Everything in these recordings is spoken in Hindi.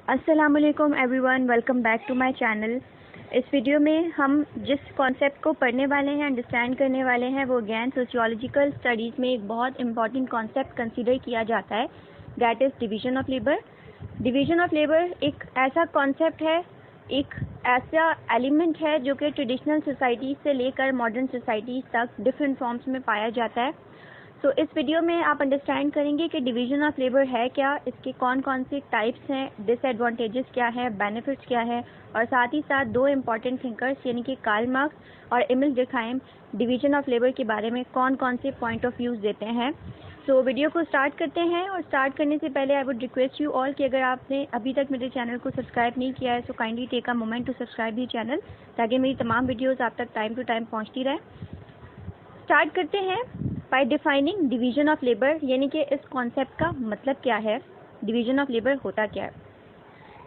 अस्सलामुअलैकुम everyone, welcome back to my channel. इस वीडियो में हम जिस कॉन्सेप्ट को पढ़ने वाले हैं, अंडरस्टैंड करने वाले हैं, वो अगेन सोशियोलॉजिकल स्टडीज़ में एक बहुत इंपॉर्टेंट कॉन्सेप्ट कंसीडर किया जाता है, that is division of labour. Division of labour एक ऐसा कॉन्सेप्ट है, एक ऐसा एलिमेंट है जो कि ट्रेडिशनल सोसाइटीज़ से लेकर मॉडर्न सोसाइटीज़ तक डिफरेंट फॉर्म्स में पाया जाता है। तो इस वीडियो में आप अंडरस्टैंड करेंगे कि डिवीज़न ऑफ लेबर है क्या, इसके कौन कौन से टाइप्स हैं, डिसएडवांटेजेस क्या है, बेनिफिट्स क्या है, और साथ ही साथ दो इम्पॉर्टेंट थिंकर्स यानी कि कार्ल मार्क्स और एमिल डुर्कहाइम डिवीज़न ऑफ लेबर के बारे में कौन कौन से पॉइंट ऑफ व्यूज़ देते हैं। सो वीडियो को स्टार्ट करते हैं, और स्टार्ट करने से पहले I would request you all कि अगर आपने अभी तक मेरे चैनल को सब्सक्राइब नहीं किया है so kindly take a moment to subscribe the channel, ताकि मेरी तमाम वीडियोज़ आप तक टाइम टू टाइम पहुँचती रहे। स्टार्ट करते हैं bye defining division of labour, यानी कि इस कॉन्सेप्ट का मतलब क्या है, डिवीज़न ऑफ लेबर होता क्या है।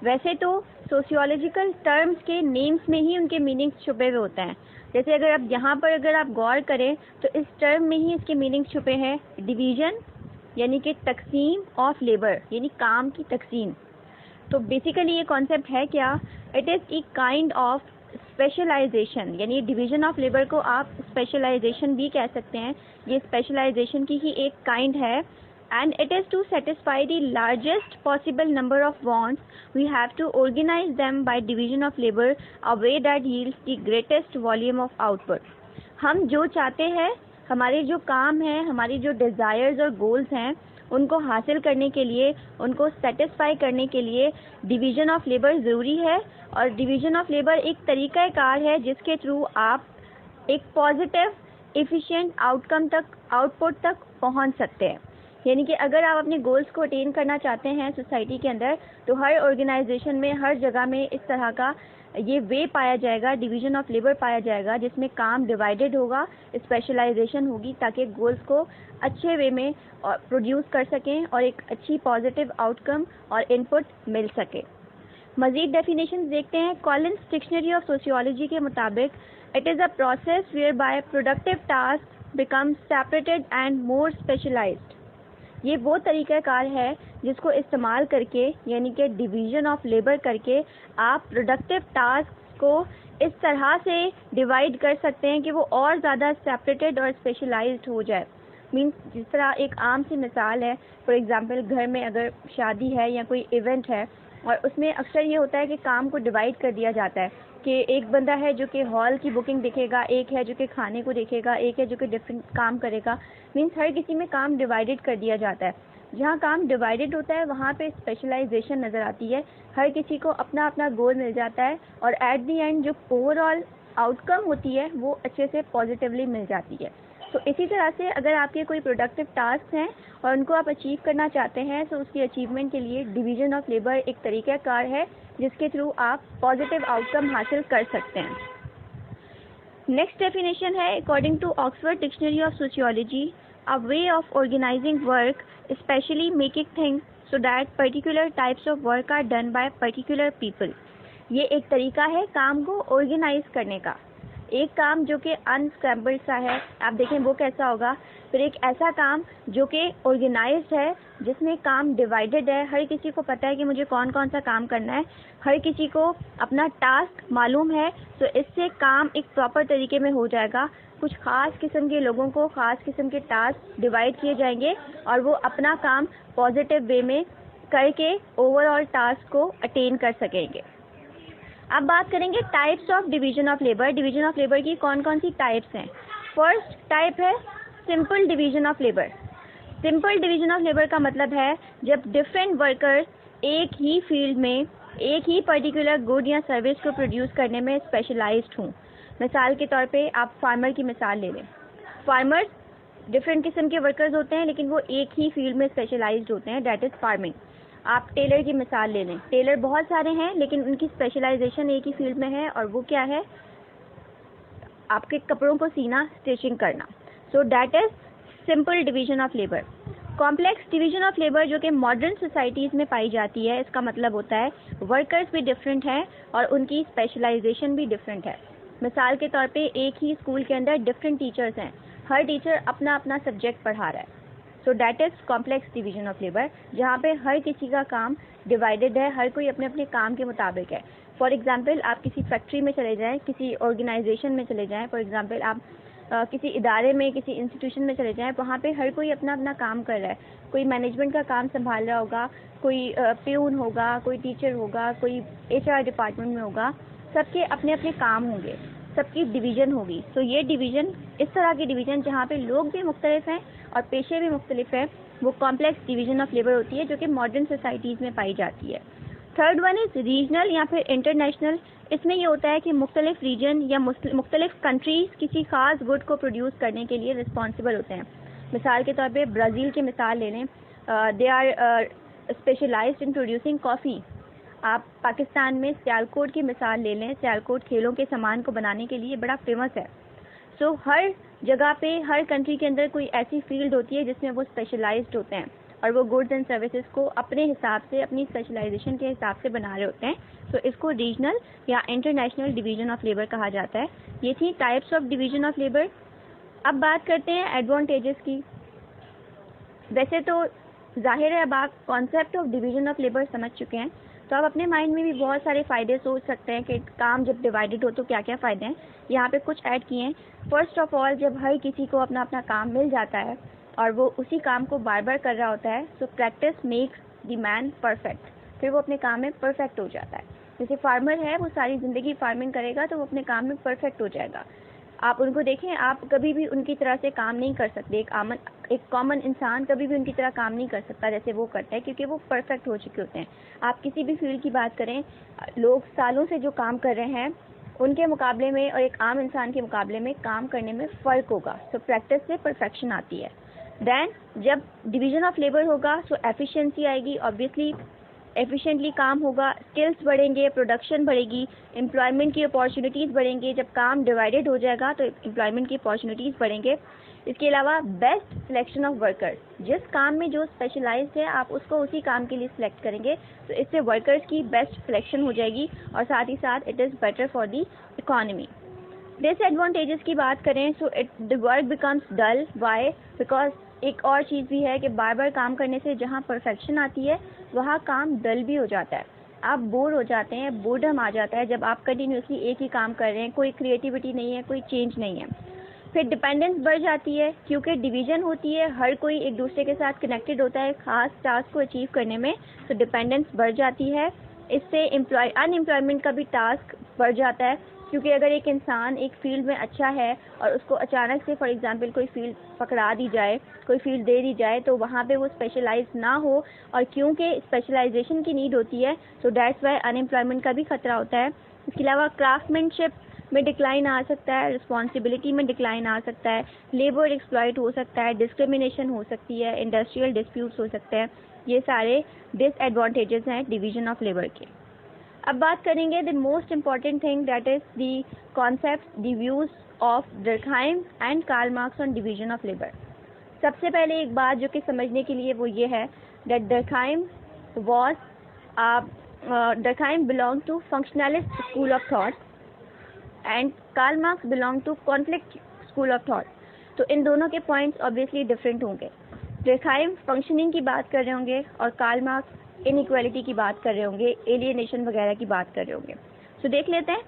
वैसे तो सोशियोलॉजिकल टर्म्स के नेम्स में ही उनके मीनिंग्स छुपे हुए होते हैं। जैसे अगर आप यहाँ पर अगर आप गौर करें तो इस टर्म में ही इसके मीनिंग्स छुपे हैं। डिवीज़न यानी कि तकसीम ऑफ लेबर, यानी काम की तकसीम। तो बेसिकली ये कॉन्सेप्ट है क्या, it is a kind of specialization, यानी डिवीज़न ऑफ लेबर को आप स्पेशलाइजेशन भी कह सकते हैं। ये स्पेशलाइजेशन की ही एक काइंड है, and it is to satisfy the largest possible number of wants we have to organize them by division of labour a way that yields the greatest volume of output. हम जो चाहते हैं, हमारे जो काम हैं, हमारी जो डिज़ायर्स और गोल्स हैं, उनको हासिल करने के लिए, उनको सेटिस्फाई करने के लिए डिवीज़न ऑफ लेबर ज़रूरी है। और डिवीज़न ऑफ लेबर एक तरीक़ाकार है जिसके थ्रू आप एक पॉजिटिव एफिशिएंट आउटपुट तक पहुंच सकते हैं। यानी कि अगर आप अपने गोल्स को अटेन करना चाहते हैं सोसाइटी के अंदर, तो हर ऑर्गेनाइजेशन में, हर जगह में इस तरह का ये वे पाया जाएगा, डिवीज़न ऑफ लेबर पाया जाएगा, जिसमें काम डिवाइडेड होगा, स्पेशलाइजेशन होगी, ताकि गोल्स को अच्छे वे में प्रोड्यूस कर सकें और एक अच्छी पॉजिटिव आउटकम और इनपुट मिल सके। मज़ीद डेफिनेशन देखते हैं। कॉलिन्स डिक्शनरी ऑफ सोशियोलॉजी के मुताबिक it is a process whereby productive task become separated and more specialized. ये वो तरीक़ाकार है जिसको इस्तेमाल करके, यानी कि डिवीज़न ऑफ लेबर करके, आप प्रोडक्टिव टास्क को इस तरह से डिवाइड कर सकते हैं कि वो और ज़्यादा सेपरेटेड और स्पेशलाइज्ड हो जाए। मीन्स जिस तरह एक आम सी मिसाल है, फॉर एग्ज़ाम्पल घर में अगर शादी है या कोई इवेंट है, और उसमें अक्सर ये होता है कि काम को डिवाइड कर दिया जाता है कि एक बंदा है जो कि हॉल की बुकिंग देखेगा, एक है जो कि खाने को देखेगा, एक है जो कि डिफरेंट काम करेगा। मीन्स हर किसी में काम डिवाइडेड कर दिया जाता है। जहाँ काम डिवाइडेड होता है वहाँ पे स्पेशलाइजेशन नज़र आती है, हर किसी को अपना अपना गोल मिल जाता है, और एट दी एंड जो ओवरऑल आउटकम होती है वो अच्छे से पॉजिटिवली मिल जाती है। तो इसी तरह से अगर आपके कोई प्रोडक्टिव टास्क हैं और उनको आप अचीव करना चाहते हैं, तो उसकी अचीवमेंट के लिए डिवीज़न ऑफ लेबर एक तरीक़ाकार है जिसके थ्रू आप पॉजिटिव आउटकम हासिल कर सकते हैं। नेक्स्ट डेफिनेशन है, according to Oxford dictionary of sociology, a way of organizing work specially making things so that particular types of work are done by particular people. ये एक तरीका है काम को ऑर्गेनाइज करने का। एक काम जो कि अनस्क्रैम्बल्ड सा है, आप देखें वो कैसा होगा। फिर एक ऐसा काम जो कि ऑर्गेनाइज्ड है, जिसमें काम डिवाइडेड है, हर किसी को पता है कि मुझे कौन कौन सा काम करना है, हर किसी को अपना टास्क मालूम है, तो इससे काम एक प्रॉपर तरीके में हो जाएगा। कुछ ख़ास किस्म के लोगों को ख़ास किस्म के टास्क डिवाइड किए जाएंगे और वो अपना काम पॉजिटिव वे में करके ओवरऑल टास्क को अटेन कर सकेंगे। अब बात करेंगे types of division of labour. Division of labour की कौन कौन सी टाइप्स हैं। फर्स्ट टाइप है simple division of labour. Simple division of labour का मतलब है जब डिफरेंट वर्कर्स एक ही फील्ड में एक ही पर्टिकुलर गुड या सर्विस को प्रोड्यूस करने में स्पेशलाइज्ड हों। मिसाल के तौर पे आप फार्मर की मिसाल ले लें। फार्मर्स डिफरेंट किस्म के वर्कर्स होते हैं, लेकिन वो एक ही फील्ड में स्पेशलाइज्ड होते हैं, दैट इज़ फार्मिंग। आप टेलर की मिसाल ले लें। टेलर बहुत सारे हैं, लेकिन उनकी स्पेशलाइजेशन एक ही फील्ड में है, और वो क्या है, आपके कपड़ों को सीना, स्टिचिंग करना। So that is simple division of labour. Complex division of labour जो कि मॉडर्न सोसाइटीज़ में पाई जाती है, इसका मतलब होता है वर्कर्स भी डिफरेंट हैं और उनकी स्पेशलाइजेशन भी डिफरेंट है। मिसाल के तौर पे एक ही स्कूल के अंदर डिफरेंट टीचर्स हैं, हर टीचर अपना अपना सब्जेक्ट पढ़ा रहा है। So that is complex division of labour, जहाँ पे हर किसी का काम डिवाइडेड है, हर कोई अपने अपने काम के मुताबिक है। फॉर एग्जांपल आप किसी फैक्ट्री में चले जाएं, किसी ऑर्गेनाइजेशन में चले जाएं, फॉर एग्जांपल आप किसी इदारे में, किसी इंस्टीट्यूशन में चले जाएं, वहाँ पे हर कोई अपना अपना काम कर रहा है। कोई मैनेजमेंट का काम संभाल रहा होगा, कोई प्यून होगा, कोई टीचर होगा, कोई HR डिपार्टमेंट में होगा, सबके अपने अपने काम होंगे, सबकी डिवीज़न होगी। तो ये डिवीज़न, इस तरह की डिवीज़न जहाँ पे लोग भी मुख्तलिफ हैं और पेशे भी मुख्तलिफ हैं, वो कॉम्प्लेक्स डिवीज़न ऑफ लेबर होती है जो कि मॉडर्न सोसाइटीज़ में पाई जाती है। थर्ड वन इज़ रीजनल या फिर इंटरनेशनल। इसमें ये होता है कि मुख्तलिफ रीजन या मुख्तलिफ कंट्रीज़ किसी ख़ास गुड को प्रोड्यूस करने के लिए रिस्पॉन्सिबल होते हैं। मिसाल के तौर पे ब्राज़ील की मिसाल ले लें, they are specialized in producing coffee. आप पाकिस्तान में सियालकोट की मिसाल ले लें, सियालकोट खेलों के सामान को बनाने के लिए बड़ा फेमस है। सो हर जगह पे, हर कंट्री के अंदर कोई ऐसी फील्ड होती है जिसमें वो स्पेशलाइज्ड होते हैं और वो गुड्स एंड सर्विसेज को अपने हिसाब से, अपनी स्पेशलाइजेशन के हिसाब से बना रहे होते हैं। तो इसको रीजनल या इंटरनेशनल डिवीज़न ऑफ लेबर कहा जाता है। ये थी types of division of labour. अब बात करते हैं एडवांटेजेस की। वैसे तो जाहिर है अब आप concept of division of labour समझ चुके हैं, तो आप अपने माइंड में भी बहुत सारे फ़ायदे सोच सकते हैं कि काम जब डिवाइडेड हो तो क्या क्या फ़ायदे हैं। यहाँ पे कुछ ऐड किए हैं। फर्स्ट ऑफ ऑल, जब हर किसी को अपना अपना काम मिल जाता है और वो उसी काम को बार बार कर रहा होता है, so practice makes the man perfect. फिर वो अपने काम में परफेक्ट हो जाता है। जैसे फार्मर है, वो सारी ज़िंदगी फार्मिंग करेगा तो वो अपने काम में परफेक्ट हो जाएगा। आप उनको देखें, आप कभी भी उनकी तरह से काम नहीं कर सकते। एक कॉमन इंसान कभी भी उनकी तरह काम नहीं कर सकता जैसे वो करता है, क्योंकि वो परफेक्ट हो चुके होते हैं। आप किसी भी फील्ड की बात करें, लोग सालों से जो काम कर रहे हैं उनके मुकाबले में और एक आम इंसान के मुकाबले में काम करने में फ़र्क होगा। सो प्रैक्टिस से परफेक्शन आती है। देन जब डिवीज़न ऑफ लेबर होगा, सो एफिशिएंसी आएगी। ऑब्वियसली एफिशिएंटली काम होगा, स्किल्स बढ़ेंगे, प्रोडक्शन बढ़ेगी, एम्प्लॉयमेंट की अपॉर्चुनिटीज़ बढ़ेंगे। जब काम डिवाइडेड हो जाएगा तो एम्प्लॉयमेंट की अपॉर्चुनिटीज़ बढ़ेंगे। इसके अलावा बेस्ट सिलेक्शन ऑफ वर्कर्स, जिस काम में जो स्पेशलाइज्ड है आप उसको उसी काम के लिए सिलेक्ट करेंगे, तो इससे वर्कर्स की बेस्ट सिलेक्शन हो जाएगी और साथ ही साथ it is better for the economy. Disadvantages की बात करें, so the work becomes dull. Why? Because एक और चीज़ भी है कि बार बार काम करने से जहाँ परफेक्शन आती है वहाँ काम डल भी हो जाता है। आप बोर हो जाते हैं, बोर्डम आ जाता है जब आप कंटिन्यूसली एक ही काम कर रहे हैं, कोई क्रिएटिविटी नहीं है, कोई चेंज नहीं है। फिर डिपेंडेंस बढ़ जाती है, क्योंकि डिवीज़न होती है, हर कोई एक दूसरे के साथ कनेक्टेड होता है खास टास्क को अचीव करने में, तो डिपेंडेंस बढ़ जाती है। इससे अनएम्प्लॉयमेंट का भी टास्क बढ़ जाता है, क्योंकि अगर एक इंसान एक फील्ड में अच्छा है और उसको अचानक से फॉर एग्जांपल कोई फील्ड पकड़ा दी जाए, कोई फील्ड दे दी जाए, तो वहाँ पे वो स्पेशलाइज ना हो, और क्योंकि स्पेशलाइजेशन की नीड होती है, तो दैट्स वाई अनएम्प्लॉयमेंट का भी खतरा होता है। इसके अलावा क्राफ्टमैनशिप में डिक्लाइन आ सकता है, रिस्पॉन्सिबिलिटी में डिक्लाइन आ सकता है, लेबर एक्सप्लॉइट हो सकता है, डिस्क्रिमिनेशन हो सकती है, इंडस्ट्रियल डिस्प्यूट्स हो सकते हैं। ये सारे डिसएडवांटेजेस हैं डिवीज़न ऑफ लेबर के। अब बात करेंगे the most important thing, that is the concept, the views of Durkheim and Karl Marx on division of labour. सबसे पहले एक बात जो कि समझने के लिए वो ये है that Durkheim belong to functionalist school of thought and Karl Marx belong to conflict school of thought. तो इन दोनों के पॉइंट्स ऑब्वियसली डिफरेंट होंगे। डर्कहाइम फंक्शनिंग की बात कर रहे होंगे और कार्ल मार्क्स इनइक्वालिटी की बात कर रहे होंगे, एलियनेशन वगैरह की बात कर रहे होंगे। तो देख लेते हैं।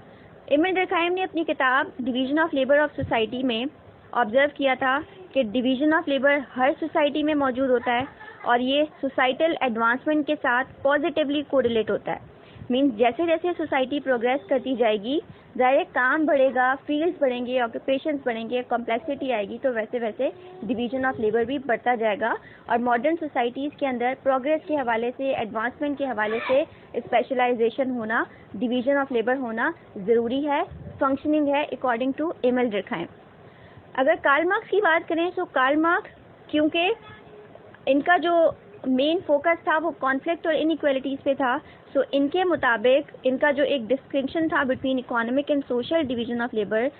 एमिल डर्कहाइम ने अपनी किताब division of labour of society में ऑब्जर्व किया था कि division of labour her society में मौजूद होता है और ये सोसाइटल एडवांसमेंट के साथ पॉजिटिवली कोरिलेट होता है। मीन्स जैसे जैसे सोसाइटी प्रोग्रेस करती जाएगी, ज़ाहिर काम बढ़ेगा, फील्ड्स बढ़ेंगे, ऑक्यूपेशंस बढ़ेंगे, कॉम्प्लेक्सिटी आएगी, तो वैसे वैसे डिवीज़न ऑफ लेबर भी बढ़ता जाएगा। और मॉडर्न सोसाइटीज़ के अंदर प्रोग्रेस के हवाले से, एडवांसमेंट के हवाले से स्पेशलाइजेशन होना, डिवीज़न ऑफ लेबर होना ज़रूरी है, फंक्शनिंग है अकॉर्डिंग टू एमिल डर्कहाइम। अगर कार्ल मार्क्स की बात करें, तो कार्ल मार्क्स, क्योंकि इनका जो मेन फोकस था वो कॉन्फ्लिक्ट और इनइक्वालिटीज़ पे था, सो इनके मुताबिक इनका जो एक डिस्टिंक्शन था between economic and social division of labour,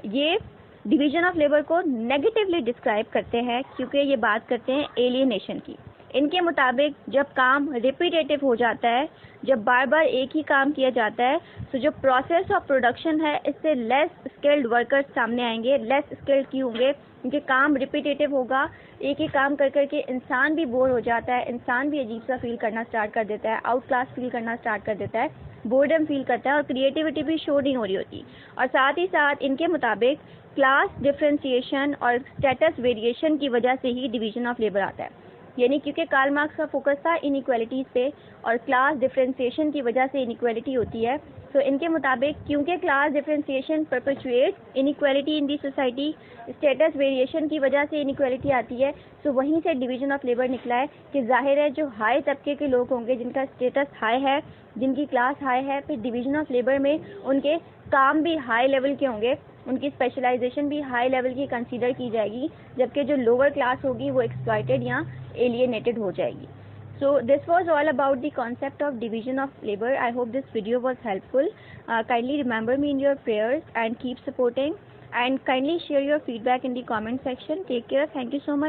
ये डिवीज़न ऑफ लेबर को नेगेटिवली डिस्क्राइब करते हैं, क्योंकि ये बात करते हैं एलियनेशन की। इनके मुताबिक जब काम रिपीटेटिव हो जाता है, जब बार बार एक ही काम किया जाता है, तो जो प्रोसेस ऑफ प्रोडक्शन है इससे लेस स्किल्ड वर्कर्स सामने आएंगे। लेस स्किल्ड क्यों होंगे? क्योंकि काम रिपीटेटिव होगा, एक ही काम कर करके इंसान भी बोर हो जाता है, इंसान भी अजीब सा फील करना स्टार्ट कर देता है, आउट क्लास फील करना स्टार्ट कर देता है, बोर्डम फील करता है और क्रिएटिविटी भी शो नहीं हो रही होती। और साथ ही साथ इनके मुताबिक क्लास डिफ्रेंसिएशन और स्टेटस वेरिएशन की वजह से ही डिवीजन ऑफ लेबर आता है। यानी क्योंकि कार्ल मार्क्स का फोकस था इनइक्वालिटीज़ पे और क्लास डिफ्रेंसिएशन की वजह से इनइक्वालिटी होती है, तो इनके मुताबिक क्योंकि class differentiation perpetuate inequality in the society, status variation की वजह से इनइक्वालिटी आती है, तो वहीं से डिवीजन ऑफ लेबर निकला है कि जाहिर है जो हाई तबके के लोग होंगे, जिनका स्टेटस हाई है, जिनकी क्लास हाई है, फिर डिवीजन ऑफ लेबर में उनके काम भी हाई लेवल के होंगे, उनकी स्पेशलाइजेशन भी हाई लेवल की कंसीडर की जाएगी, जबकि जो लोअर क्लास होगी वो एक्सप्लॉइटेड या alienated हो जाएगी। So this was all about the concept of division of labor. I hope this video was helpful. Kindly remember me in your prayers and keep supporting, and kindly share your feedback in the comment section. Take care. Thank you so much.